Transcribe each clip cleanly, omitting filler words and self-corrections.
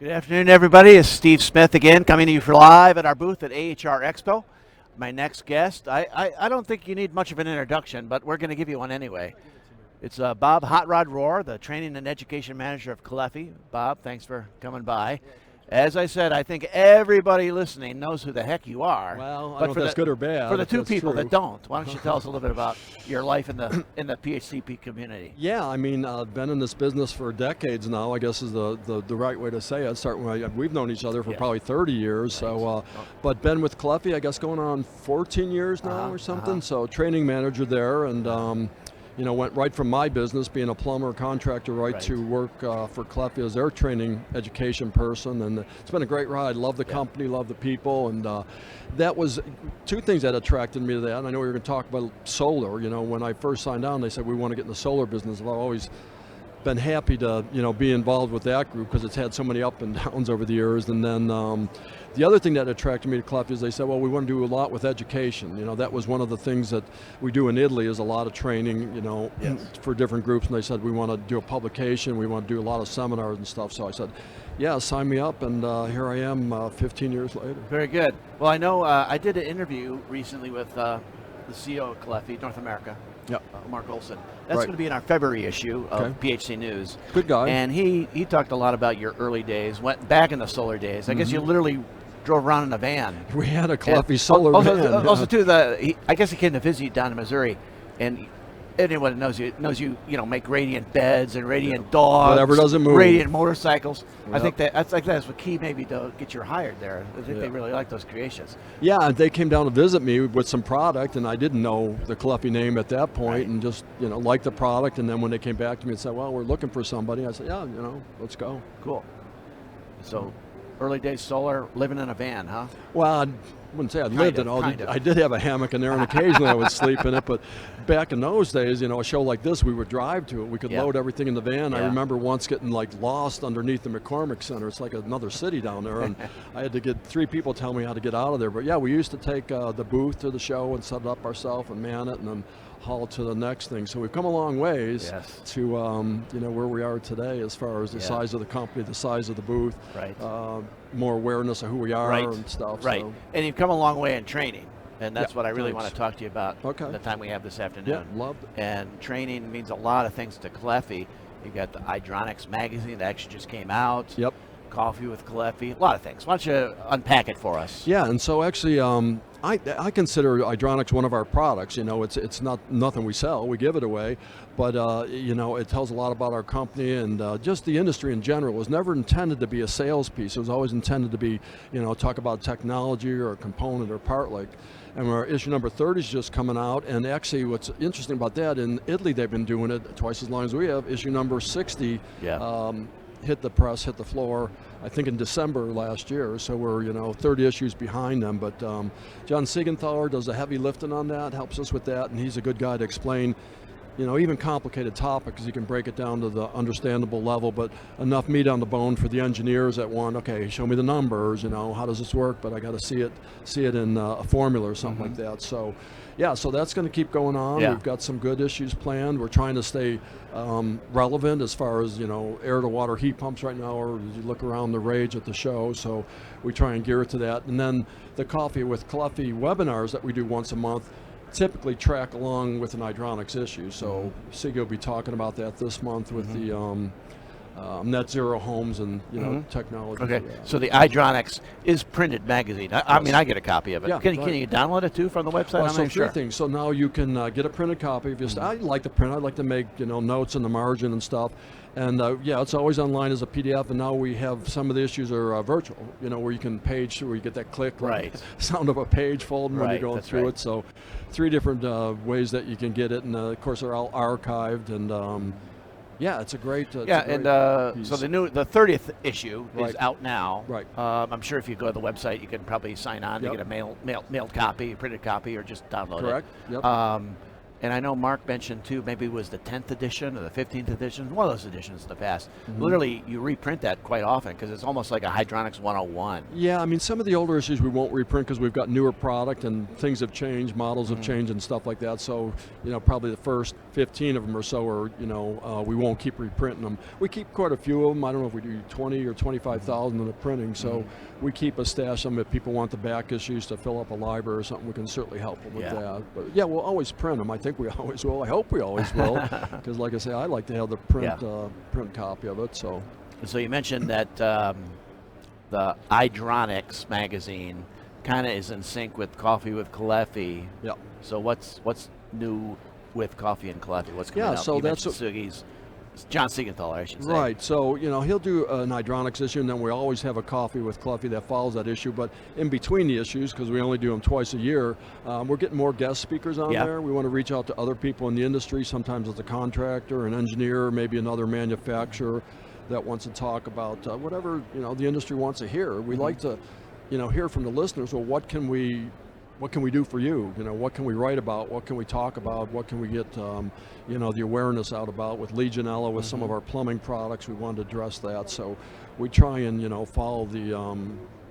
Good afternoon, everybody. It's Steve Smith again, coming to you for live at our booth at AHR Expo. My next guest, I don't think you need much of an introduction, but we're going to give you one anyway. It's Bob Hot Rod Rohr, the Training and Education Manager of Caleffi. Bob, thanks for coming by. As I said, I think everybody listening knows who the heck you are. Well, I don't know if that's good or bad. For the two people true. that don't, why don't you tell us a little bit about your life in the PHCP community? Yeah, I mean, I've been in this business for decades now, I guess is the right way to say it. We've known each other for probably 30 years, so, but been with Caleffi, I guess, going on 14 years now or something, so training manager there, and went right from my business, being a plumber contractor, right to work for Caleffi as their training education person, and it's been a great ride. Love the company, love the people, and that was two things that attracted me to that. And I know we were going to talk about solar. When I first signed on, they said we want to get in the solar business. I've always been happy to be involved with that group because it's had so many up and downs over the years. And then the other thing that attracted me to Caleffi is they said, well, we want to do a lot with education. That was one of the things that we do in Italy is a lot of training, for different groups. And they said, we want to do a publication, we want to do a lot of seminars and stuff. So I said, yeah, sign me up, and here I am 15 years later. Very good. Well, I know I did an interview recently with the CEO of Caleffi, North America. Mark Olson. That's going to be in our February issue of PHC News. Good guy. And he talked a lot about your early days, went back in the solar days. I guess you literally drove around in a van. We had a Caleffi solar van. Also, too, I guess he came to visit you down in Missouri, and anyone that knows you make radiant beds and radiant dogs, whatever doesn't move, radiant motorcycles. I think that's what key maybe to get you hired there. I think they really like those creations. Yeah, and they came down to visit me with some product, and I didn't know the Caleffi name at that point, and just liked the product. And then when they came back to me and said, "Well, we're looking for somebody," I said, "Yeah, let's go." Cool. So, early days solar, living in a van, huh? Well, I wouldn't say I lived in all. I did have a hammock in there, and occasionally I would sleep in it. But back in those days, a show like this, we would drive to it. We could load everything in the van. I remember once getting lost underneath the McCormick Center. It's like another city down there, and I had to get 3 people tell me how to get out of there. But yeah, we used to take the booth to the show and set it up ourselves and man it, and then haul to the next thing. So we've come a long ways to where we are today as far as the size of the company, the size of the booth, more awareness of who we are and stuff. Right, so. And you've come a long way in training, and that's what I really want to talk to you about the time we have this afternoon. Yeah, loved it. And training means a lot of things to Caleffi. You've got the Hydronics magazine that actually just came out. Yep. Coffee with Caleffi, a lot of things. Why don't you unpack it for us? Yeah, and so actually, I consider Hydronics one of our products. It's not nothing we sell; we give it away. But it tells a lot about our company and just the industry in general. It was never intended to be a sales piece. It was always intended to be, talk about technology or a component or part And our issue number 30 is just coming out. And actually, what's interesting about that, in Italy they've been doing it twice as long as we have. Issue number 60. Hit the press, hit the floor, I think in December last year. So we're 30 issues behind them. But John Siegenthaler does the heavy lifting on that, helps us with that, and he's a good guy to explain even complicated topics. You can break it down to the understandable level, but enough meat on the bone for the engineers that want, okay, show me the numbers, how does this work? But I got to see it in a formula or something like that. So, yeah, so that's going to keep going on. We've got some good issues planned. We're trying to stay relevant as far as, air to water heat pumps right now, or you look around the rage at the show. So we try and gear it to that. And then the Coffee with Caleffi webinars that we do once a month typically track along with an hydronics issue. So Siggy will be talking about that this month with the net zero homes and technology. Okay, so the Hydronics is printed magazine. I mean, I get a copy of it. Can you download it too from the website? So 3 things. So now you can get a printed copy. I like to print. I like to make notes in the margin and stuff. And it's always online as a PDF. And now we have some of the issues are virtual. Where you can page, where you get that click, sound of a page folding when you're going through it. So 3 different ways that you can get it, and of course they're all archived and. It's a great. So the 30th issue is out now. Right. I'm sure if you go to the website, you can probably sign on to get a mailed copy, a printed copy, or just download it. Correct. Yep. And I know Mark mentioned too, maybe it was the 10th edition or the 15th edition, one of those editions in the past. Literally, you reprint that quite often because it's almost like a Hydronics 101. Yeah, I mean, some of the older issues we won't reprint because we've got newer product and things have changed, models have changed and stuff like that. So, probably the first 15 of them or so are, we won't keep reprinting them. We keep quite a few of them. I don't know if we do 20 or 25,000 in the printing. So we keep a stash of them. If people want the back issues to fill up a library or something, we can certainly help them with that. But yeah, we'll always print them. I think we always will. I hope we always will, because like I say, I like to have the print copy of it. So you mentioned that the Hydronics magazine kind of is in sync with Coffee with Caleffi. Yeah. So what's new with Coffee and Caleffi? What's coming out? So you that's John Siegenthaler, I should say. Right, so he'll do an hydronics issue, and then we always have a Coffee with Caleffi that follows that issue. But in between the issues, because we only do them twice a year, we're getting more guest speakers on there. We want to reach out to other people in the industry. Sometimes it's a contractor, an engineer, maybe another manufacturer that wants to talk about whatever the industry wants to hear. We like to hear from the listeners. Well, what can we do for you? What can we write about? What can we talk about? What can we get, the awareness out about with Legionella, with some of our plumbing products? We wanted to address that. So we try and, follow the,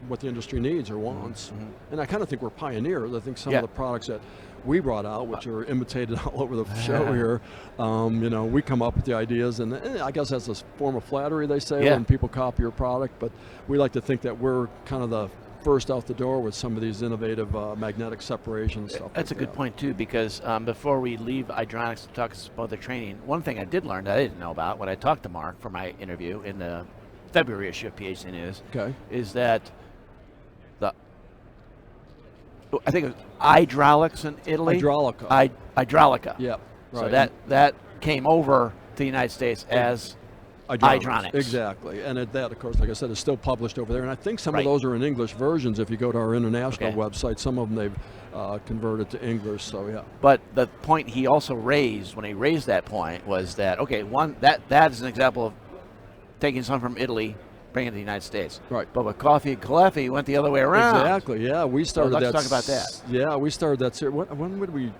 what the industry needs or wants. And I kind of think we're pioneers. I think some of the products that we brought out, which are imitated all over the show here, we come up with the ideas, and I guess that's a form of flattery, they say, when people copy your product, but we like to think that we're kind of the first out the door with some of these innovative magnetic separation stuff. That's a good point too, because before we leave Hydronics to talk about the training, one thing I did learn that I didn't know about when I talked to Mark for my interview in the February issue of PHC News, is that I think it was hydraulics in Italy. Hydraulica. Yeah. Right. So that came over to the United States as Hydronics. Exactly, and that, of course, like I said, is still published over there. And I think some of those are in English versions. If you go to our international website, some of them they've converted to English. So yeah. But the point he also raised when he raised that point was that that is an example of taking some from Italy, bringing it to the United States. Right. But with Coffee and Caleffi, went the other way around. Exactly. Yeah, we started that. Let's talk about that. Yeah, we started that series. When would we?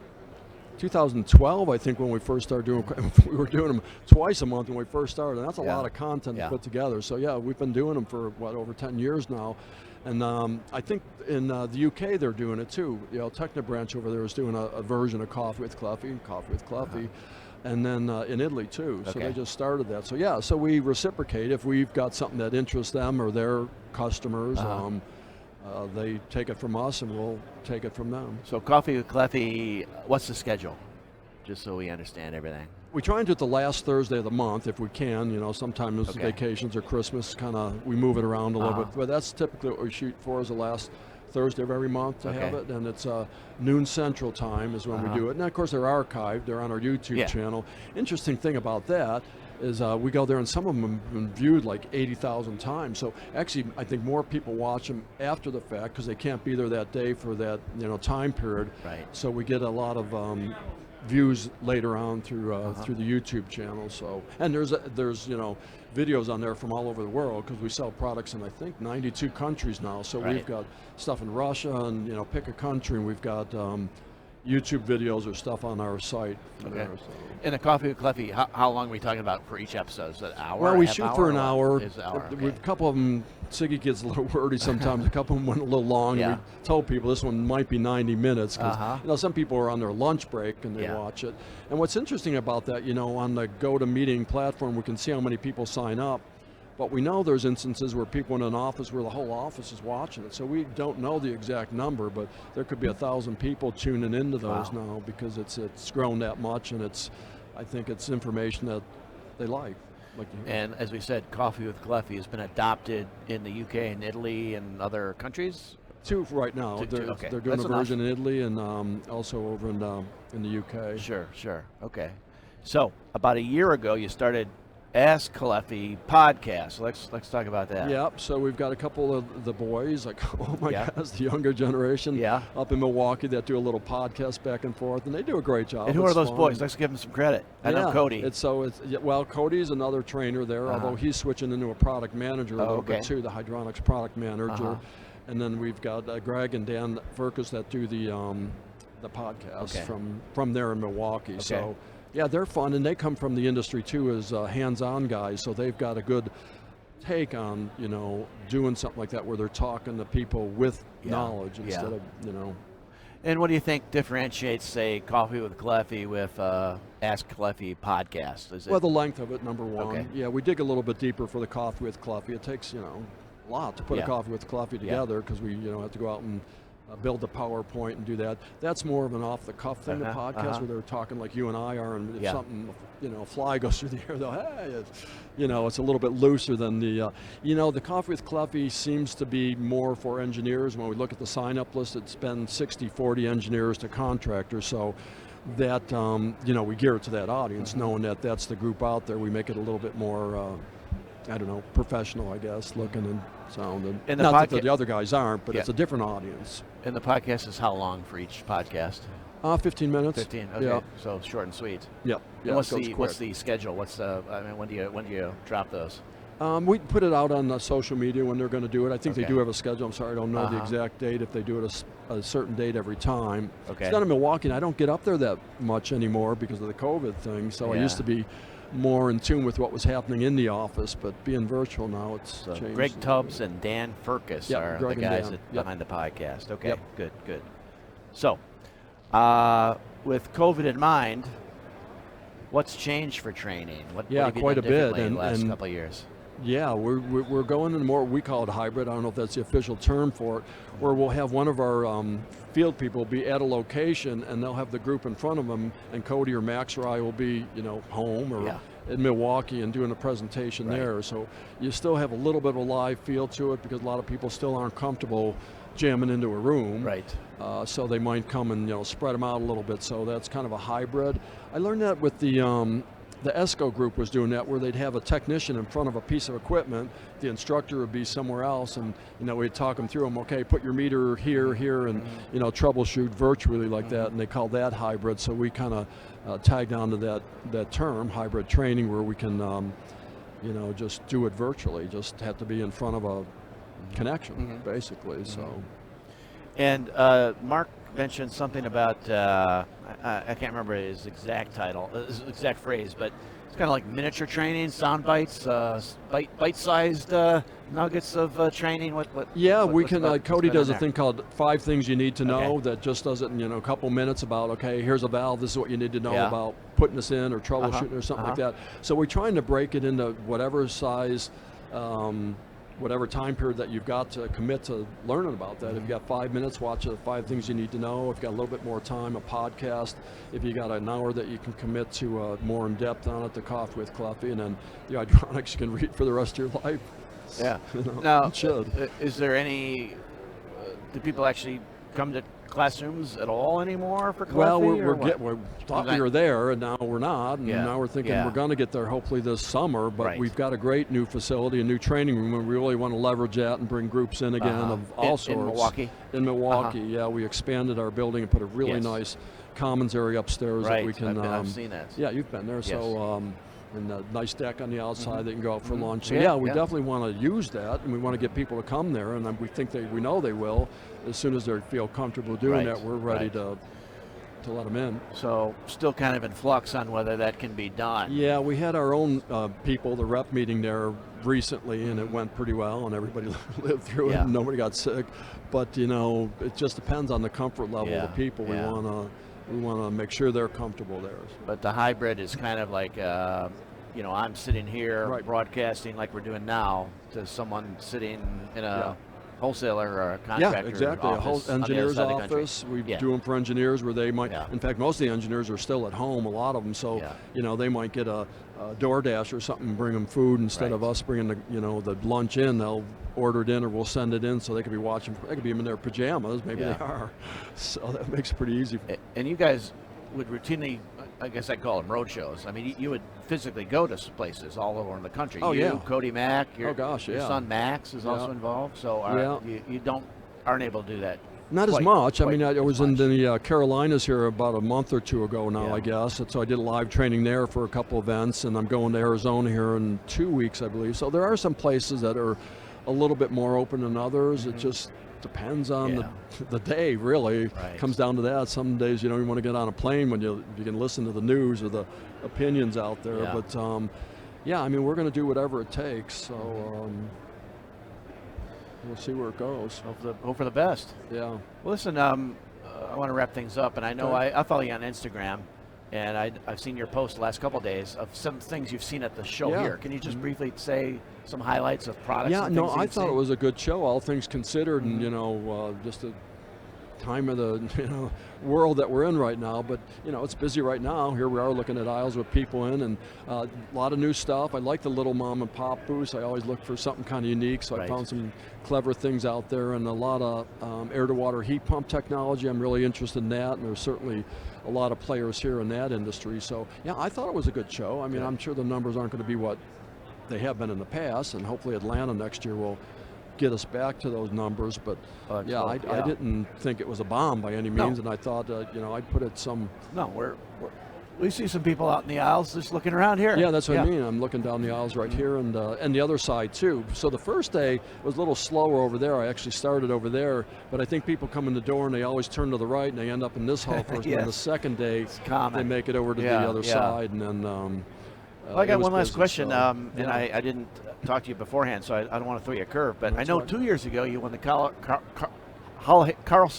2012, I think, when we first started doing. We were doing them twice a month when we first started, and that's a lot of content to put together. So yeah, we've been doing them for over 10 years now, and I think in the UK they're doing it too. Technobranch over there is doing a version of Coffee with Caleffi, and then in Italy too. So they just started that. So yeah, so we reciprocate if we've got something that interests them or their customers. They take it from us, and we'll take it from them. So Coffee with Caleffi, what's the schedule? Just so we understand everything. We try and do it the last Thursday of the month if we can. Sometimes vacations or Christmas, we move it around a little bit. But that's typically what we shoot for, is the last Thursday of every month to have it. And it's noon Central Time is when we do it. And of course, they're archived. They're on our YouTube channel. Interesting thing about that is we go there, and some of them have been viewed like 80,000 times. So actually, I think more people watch them after the fact because they can't be there that day for that time period. Right. So we get a lot of views later on through the YouTube channel. So there's videos on there from all over the world because we sell products in I think 92 countries now. So we've got stuff in Russia and pick a country, and we've got YouTube videos or stuff on our site. There, so. In the Coffee with Caleffi, how long are we talking about for each episode? Is that an hour? Well, we shoot for an hour. Okay. A couple of them, Siggy gets a little wordy sometimes. A couple of them went a little long. We told people this one might be 90 minutes because some people are on their lunch break and they watch it. And what's interesting about that, on the GoToMeeting platform, we can see how many people sign up. But we know there's instances where people in an office where the whole office is watching it. So we don't know the exact number, but there could be 1,000 people tuning into those now because it's grown that much, and I think it's information that they like. And as we said, Coffee with Caleffi has been adopted in the UK and Italy and other countries? 2 right now. They're doing a version in Italy and also over in the UK. Sure. Okay. So about a year ago, you started Ask Caleffi Podcast. Let's talk about that. Yep. So we've got a couple of the boys, guys, the younger generation, up in Milwaukee that do a little podcast back and forth, and they do a great job. And who are those boys? Let's give them some credit. I know Cody. Cody's another trainer there, although he's switching into a product manager a little bit too, the Hydronics product manager. And then we've got Greg and Dan Verkus that do the the podcast Okay. from there in Milwaukee. Okay. So yeah, they're fun, and they come from the industry too as hands-on guys, so they've got a good take on, you know, doing something like that where they're talking to people with knowledge instead of, you know. And what do you think differentiates, say, Coffee with Caleffi with Ask Caleffi Podcast? Is it? Well, the length of it, number one. Okay. Yeah, we dig a little bit deeper for the Coffee with Caleffi. It takes, you know, a lot to put a Coffee with Caleffi together because we, you know, have to go out and build the PowerPoint and do that. That's more of an off-the-cuff thing, the podcast, where they're talking like you and I are, and if something, you know, a fly goes through the air, they'll, hey, you know, it's a little bit looser than the, you know, the Coffee with Caleffi seems to be more for engineers. When we look at the sign-up list, it's been 60-40 engineers to contractors, so that, you know, we gear it to that audience, knowing that that's the group out there. We make it a little bit more, I don't know, professional, I guess, looking and sounding. And the not that the other guys aren't, but it's a different audience. And the podcast is how long for each podcast? 15 minutes. 15. Okay. Yeah. So short and sweet. Yep. And what's the schedule? What's I mean, when do you drop those? We put it out on social media when they're going to do it. I think they do have a schedule. I'm sorry, I don't know the exact date, if they do it a certain date every time. Okay. It's down in Milwaukee, and I don't get up there that much anymore because of the COVID thing, so I used to be more in tune with what was happening in the office, but being virtual now, it's changed. Greg Tubbs and Dan Furcus are Greg the guys and Dan. behind the podcast. Okay, Yep. good. So, with COVID in mind, what's changed for training? What have you quite done a bit differently in the last and couple of years? Yeah, we're going into more, we call it hybrid, I don't know if that's the official term for it, where we'll have one of our field people be at a location and they'll have the group in front of them, and Cody or Max or I will be, you know, home or in Milwaukee and doing a presentation there. So you still have a little bit of a live feel to it because a lot of people still aren't comfortable jamming into a room. Right. So they might come and, you know, spread them out a little bit. So that's kind of a hybrid. I learned that with the ESCO group was doing that, where they'd have a technician in front of a piece of equipment, the instructor would be somewhere else, and, you know, we'd talk them through them, okay, put your meter here, and, you know, troubleshoot virtually like that, and they call that hybrid. So we kind of tagged on to that term, hybrid training, where we can, you know, just do it virtually, just have to be in front of a connection, basically, so. And Mark mentioned something about, I can't remember his exact title, his exact phrase, but it's kind of like miniature training, sound bites, bite-sized nuggets of training. We can, Cody does a thing called 5 Things You Need to Know, Okay. that just does it in, you know, a couple minutes about, okay, here's a valve, this is what you need to know about putting this in or troubleshooting or something like that. So we're trying to break it into whatever size, whatever time period that you've got to commit to learning about that. If you've got 5 minutes, watch the 5 Things You Need to Know. If you've got a little bit more time, a podcast. If you got an hour that you can commit to more in depth on it, the Coffee with Caleffi, and then the Hydronics you can read for the rest of your life. Yeah. You know, Now, it should. Is there any, do people actually come to classrooms at all anymore for Caleffi? Well, or we thought we were there, and now we're not. And now we're thinking we're going to get there hopefully this summer. But we've got a great new facility, a new training room, and we really want to leverage that and bring groups in again of all sorts. In Milwaukee? In Milwaukee, yeah. We expanded our building and put a really nice commons area upstairs that we can. I've seen that. Yeah, you've been there. Yes. So. And a nice deck on the outside that you can go out for lunch. So we definitely want to use that, and we want to get people to come there, and we think we know they will. As soon as they feel comfortable doing that, we're ready to let them in. So still kind of in flux on whether that can be done. Yeah, we had our own people, the rep meeting there recently, and it went pretty well, and everybody lived through it, and nobody got sick. But, you know, it just depends on the comfort level of the people. We want to make sure they're comfortable there. But the hybrid is kind of like, you know, I'm sitting here broadcasting like we're doing now to someone sitting in a wholesaler or a contractor exactly. office, A whole engineer's office. We do them for engineers where they might, in fact, most of the engineers are still at home, a lot of them. So, you know, they might get a DoorDash or something and bring them food instead of us bringing the lunch in. They'll order it in or we'll send it in so they could be watching. They could be in their pajamas. Maybe they are. So that makes it pretty easy. And you guys would routinely, I guess I'd call them road shows. I mean, you would physically go to places all over in the country. Cody Mack, your son Max is also involved. So you aren't able to do that. Not as much. I mean, I was in the Carolinas here about a month or two ago now, I guess. And so I did a live training there for a couple events, and I'm going to Arizona here in 2 weeks, I believe. So there are some places that are a little bit more open than others. It just, depends on the day, really. Right. Comes down to that. Some days you don't even want to get on a plane when you can listen to the news or the opinions out there. Yeah. But yeah, I mean, we're going to do whatever it takes. So we'll see where it goes. Hope for the best. Yeah. Well, listen, I want to wrap things up, and I know I follow you on Instagram, and I've seen your post the last couple of days of some things you've seen at the show here. Can you just briefly say some highlights of products? Yeah, and no, things I you've thought seen? it was a good show, all things considered, and just the time of the world that we're in right now. But it's busy right now. Here we are looking at aisles with people in, and a lot of new stuff. I like the little mom and pop booths. I always look for something kind of unique, so I found some clever things out there, and a lot of air to water heat pump technology. I'm really interested in that, and there's certainly a lot of players here in that industry. So yeah, I thought it was a good show. I mean, I'm sure the numbers aren't going to be what they have been in the past, and hopefully Atlanta next year will get us back to those numbers. But I didn't think it was a bomb by any means, and I thought I'd put it some. No, we see some people out in the aisles just looking around here. Yeah, that's what I mean. I'm looking down the aisles right here, and the other side too. So the first day was a little slower over there. I actually started over there, but I think people come in the door and they always turn to the right and they end up in this hall first. And then the second day they make it over to the other side, and then. Well, I got one last question, and I didn't talk to you beforehand, so I don't want to throw you a curve, but I know 2 years ago you won the Carlson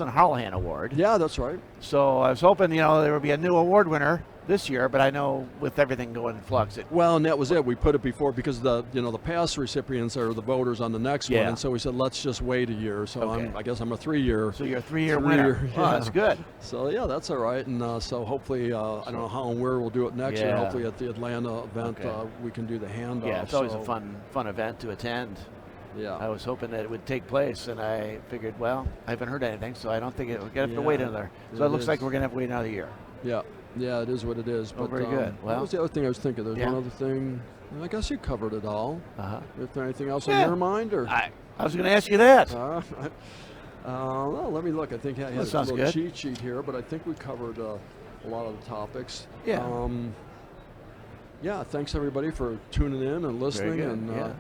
Hallahan Award. Yeah, that's right. So I was hoping, there would be a new award winner this year, but I know with everything going in flux. Well, and that was it. We put it before because the past recipients are the voters on the next one, and so we said let's just wait a year. So I guess I'm a 3-year. So you're a 3-year winner. Oh, that's good. So yeah, that's all right. And so hopefully, I don't know how and where we'll do it next year. Hopefully at the Atlanta event, we can do the handoff. Yeah, it's always a fun event to attend. Yeah. I was hoping that it would take place, and I figured, well, I haven't heard anything, so I don't think we're going to have to wait another. So it looks like we're going to have to wait another year. Yeah. Yeah, it is what it is. But very good. Well, what was the other thing I was thinking? There's one other thing. I guess you covered it all. Is there anything else on your mind? Or I was going to ask you that. Well, let me look. I think I had a little cheat sheet here, but I think we covered a lot of the topics. Yeah. Thanks everybody for tuning in and listening, and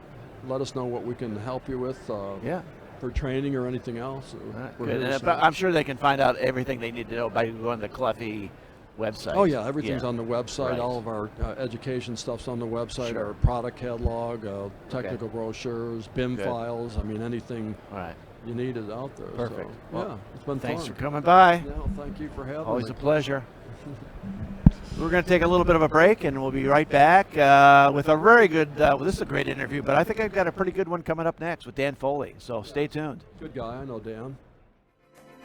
let us know what we can help you with. For training or anything else. I'm sure they can find out everything they need to know by going to the Caleffi website. Oh yeah, everything's on the website. All of our education stuff's on the website. Our product catalog, technical brochures, BIM files. I mean, anything you need is out there. Perfect. So, well, it's been thanks fun. for coming by. Yeah, thank you for having me. Always a pleasure. We're going to take a little bit of a break, and we'll be right back with a very good, this is a great interview, but I think I've got a pretty good one coming up next with Dan Foley, so stay tuned. Good guy, I know Dan.